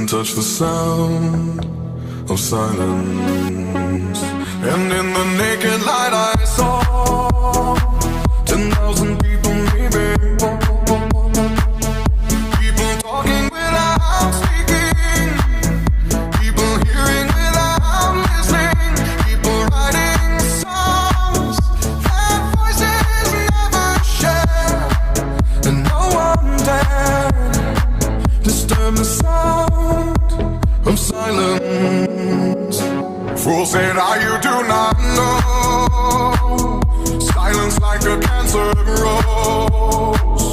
touch the sound of silence. And in the naked light I saw 10,000 people, maybe. People talking without speaking, people hearing without listening, people writing songs that voices never share, and no one dared disturb the sound of silence. Fool said, you do not know. Silence like a cancer grows.